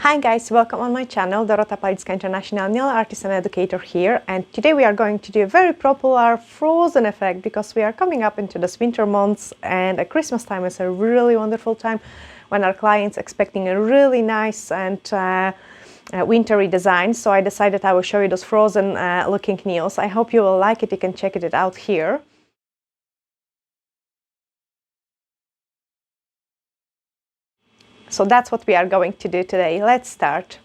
Hi guys, welcome on my channel. Dorota, Palicka, International Artist and Educator here, and today we are going to do a very popular frozen effect because we are coming up into this winter months, and at Christmas time is a really wonderful time when our clients expecting a really nice and wintry design. So I decided I will show you those frozen looking nails. I hope you will like it. You can check it out here. So that's what we are going to do today. Let's start.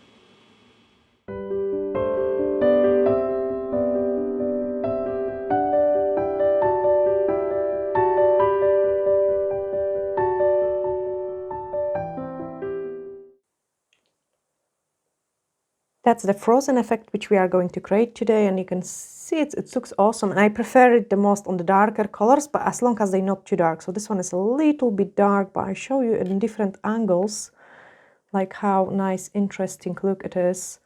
That's the frozen effect which we are going to create today, and you can see it looks awesome, and I prefer it the most on the darker colors, but as long as they're not too dark. So this one is a little bit dark, but I show you in different angles like how nice, interesting look it is.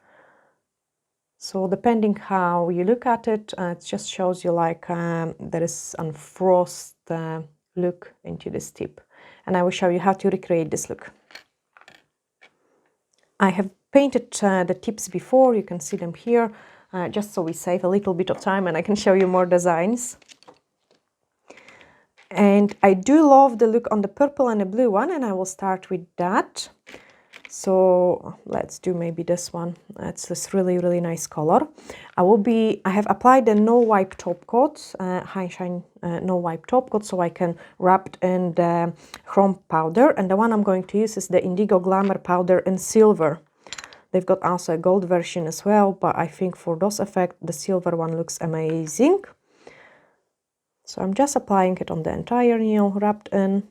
So depending how you look at it, it just shows you like there is a frost look into this tip, and I will show you how to recreate this look. I have painted the tips before, you can see them here, just so we save a little bit of time and I can show you more designs. And I do love the look on the purple and the blue one, and I will start with that. So let's do maybe this one. It's this really nice color. I have applied the no wipe top coat, high shine no wipe top coat, so I can wrap it in the chrome powder, and the one I'm going to use is the Indigo Glamour powder in silver. They've got also a gold version as well, but I think for those effects the silver one looks amazing. So I'm just applying it on the entire nail, wrapped in.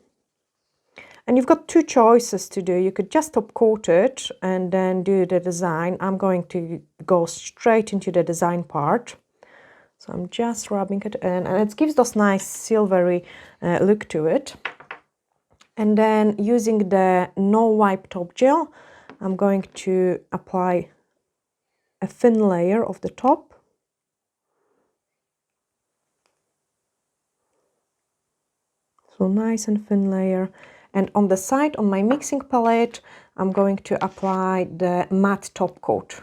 And you've got two choices to do. You could just top coat it and then do the design. I'm going to go straight into the design part. So I'm just rubbing it in, and it gives this nice silvery look to it. And then using the no wipe top gel, I'm going to apply a thin layer of the top. So nice and thin layer. And on the side, on my mixing palette, I'm going to apply the matte top coat.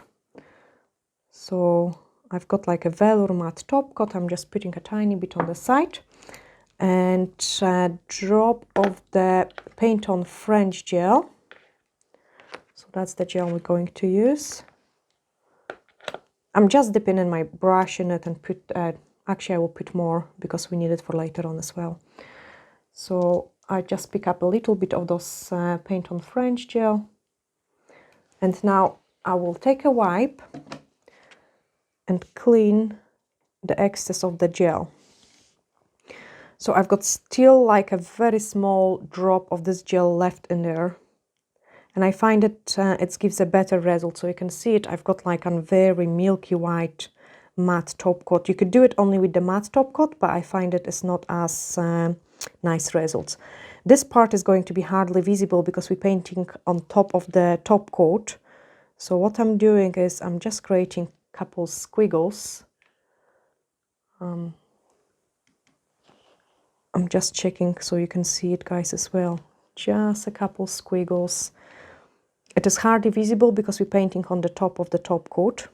So I've got like a velour matte top coat. I'm just putting a tiny bit on the side. And a drop of the paint on French gel. So that's the gel we're going to use. I'm just dipping in my brush in it and put, actually I will put more because we need it for later on as well. So I just pick up a little bit of those paint on French gel, and now I will take a wipe and clean the excess of the gel. So I've got still like a very small drop of this gel left in there, and I find it gives a better result. So you can see it, I've got like a very milky white matte top coat. You could do it only with the matte top coat, but I find it is not as nice results. This part is going to be hardly visible because we're painting on top of the top coat. So what I'm doing is I'm just creating a couple squiggles. I'm just checking so you can see it, guys, as well. Just a couple squiggles. It is hardly visible because we're painting on the top of the top coat.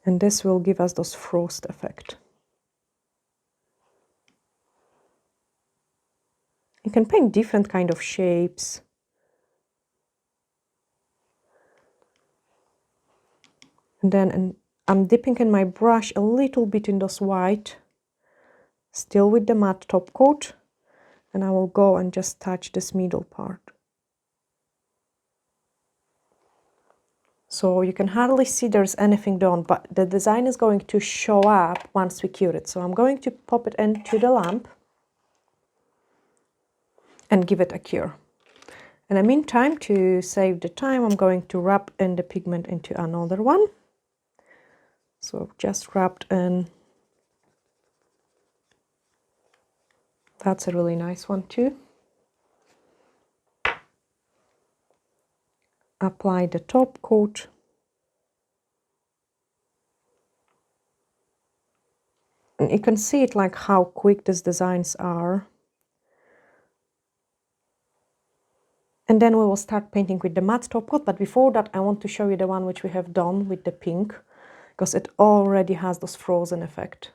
And this will give us those frost effect. You can paint different kind of shapes. And then I'm dipping in my brush a little bit in those white, still with the matte top coat, and I will go and just touch this middle part. So you can hardly see there's anything done, but the design is going to show up once we cure it. So I'm going to pop it into the lamp and give it a cure. In the meantime, to save the time, I'm going to wrap in the pigment into another one. So just wrapped in. That's a really nice one too. Apply the top coat. And you can see it like how quick these designs are. And then we will start painting with the matte top coat, but before that I want to show you the one which we have done with the pink, because it already has this frozen effect.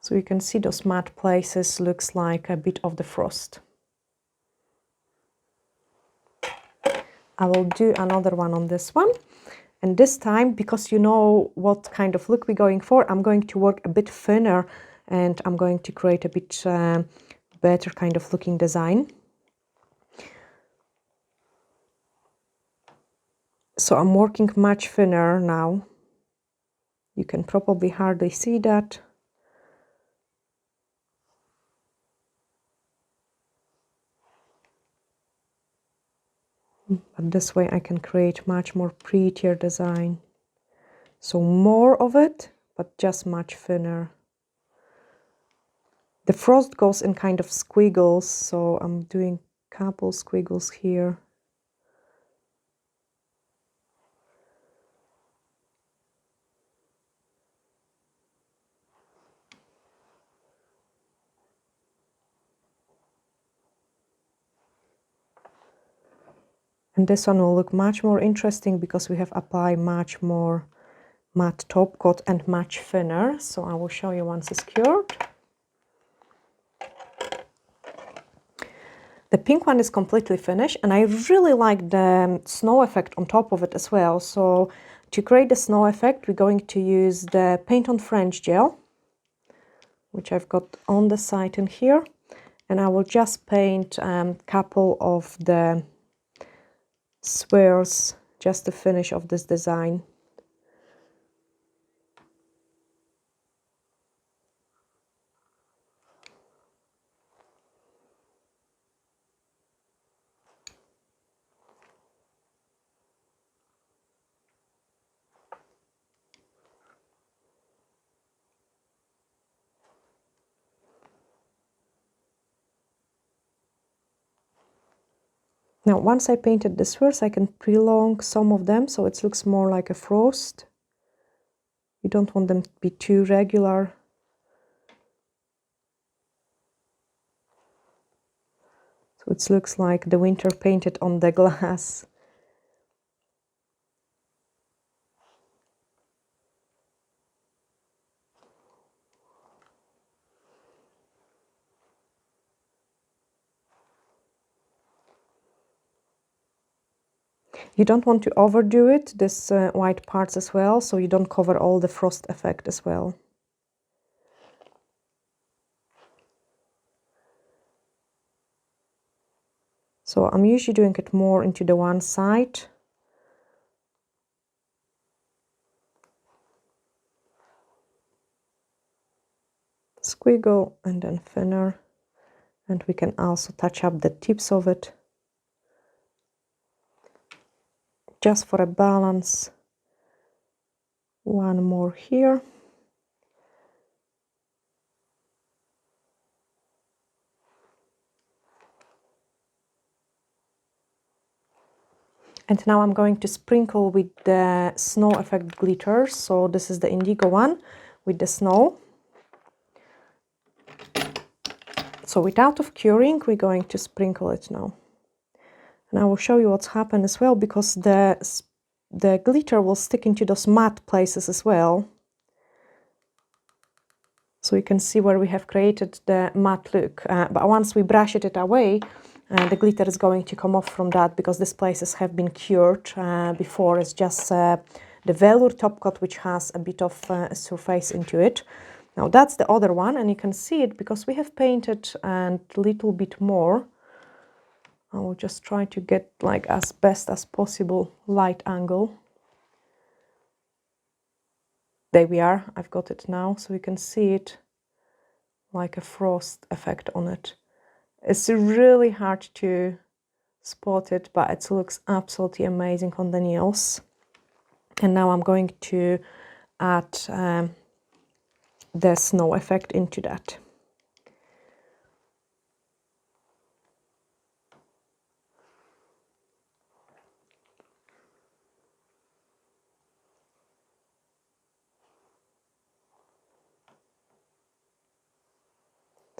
So you can see those matte places looks like a bit of the frost. I will do another one on this one. And this time, because you know what kind of look we're going for, I'm going to work a bit thinner and I'm going to create a bit better kind of looking design. So I'm working much thinner now. You can probably hardly see that. But this way I can create much more prettier design. So more of it, but just much thinner. The frost goes in kind of squiggles, so I'm doing a couple squiggles here. And this one will look much more interesting because we have applied much more matte top coat and much thinner. So I will show you once it's cured. The pink one is completely finished and I really like the snow effect on top of it as well. So to create the snow effect, we're going to use the Paint on French gel, which I've got on the side in here. And I will just paint a couple of the squares just to finish off this design. Now, once I painted the spheres, I can prolong some of them so it looks more like a frost. You don't want them to be too regular. So it looks like the winter painted on the glass. You don't want to overdo it, this white parts as well, so you don't cover all the frost effect as well. So I'm usually doing it more into the one side. Squiggle and then thinner. And we can also touch up the tips of it. Just for a balance. One more here. And now I'm going to sprinkle with the snow effect glitter. So this is the Indigo one with the snow. So without of curing, we're going to sprinkle it now. And I will show you what's happened as well, because the glitter will stick into those matte places as well. So you can see where we have created the matte look. But once we brush it away, the glitter is going to come off from that, because these places have been cured before. It's just the velour top coat which has a bit of surface into it. Now that's the other one, and you can see it because we have painted a little bit more. I will just try to get like as best as possible light angle. There we are, I've got it now, so you can see it like a frost effect on it. It's really hard to spot it, but it looks absolutely amazing on the nails. And now I'm going to add the snow effect into that.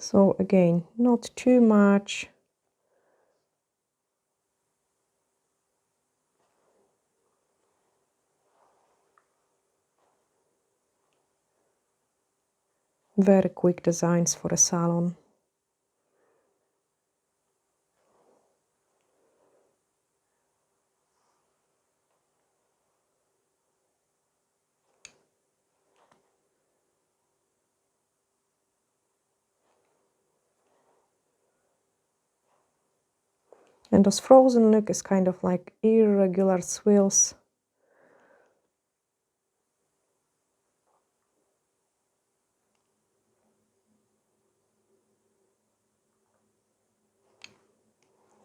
So again, not too much. Very quick designs for a salon. And those frozen look is kind of like irregular swirls.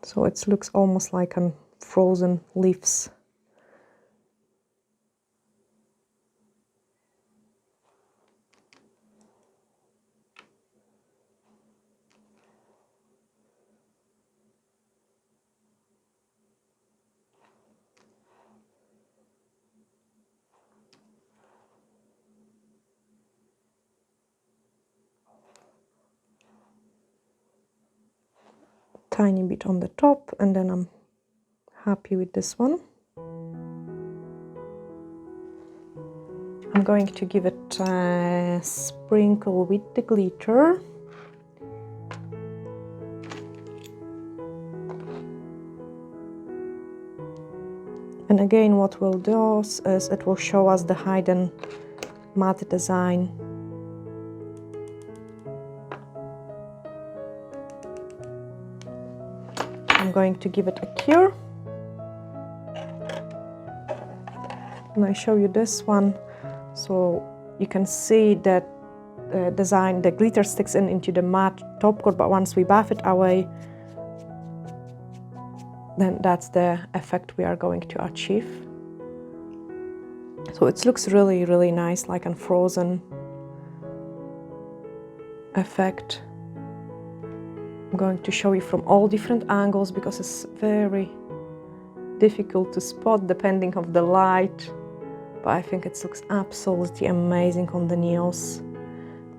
So it looks almost like frozen leaves. Tiny bit on the top, and then I'm happy with this one. I'm going to give it a sprinkle with the glitter. And again, what we'll do is it will show us the hidden matte design. I'm going to give it a cure. And I show you this one, so you can see that the design, the glitter sticks into the matte top coat, but once we buff it away, then that's the effect we are going to achieve. So it looks really, really nice, like a frozen effect. I'm going to show you from all different angles because it's very difficult to spot depending on the light. But I think it looks absolutely amazing on the nails.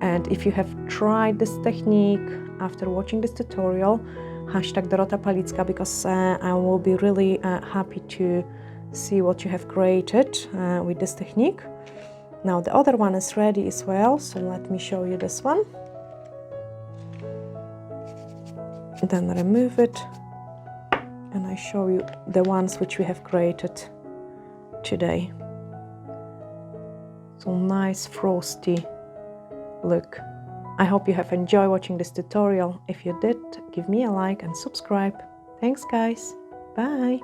And if you have tried this technique after watching this tutorial, hashtag Dorota Palicka, because I will be really happy to see what you have created with this technique. Now the other one is ready as well, so let me show you this one. Then remove it, and I show you the ones which we have created today. So nice frosty look. I hope you have enjoyed watching this tutorial. If you did, give me a like and subscribe. Thanks guys, bye!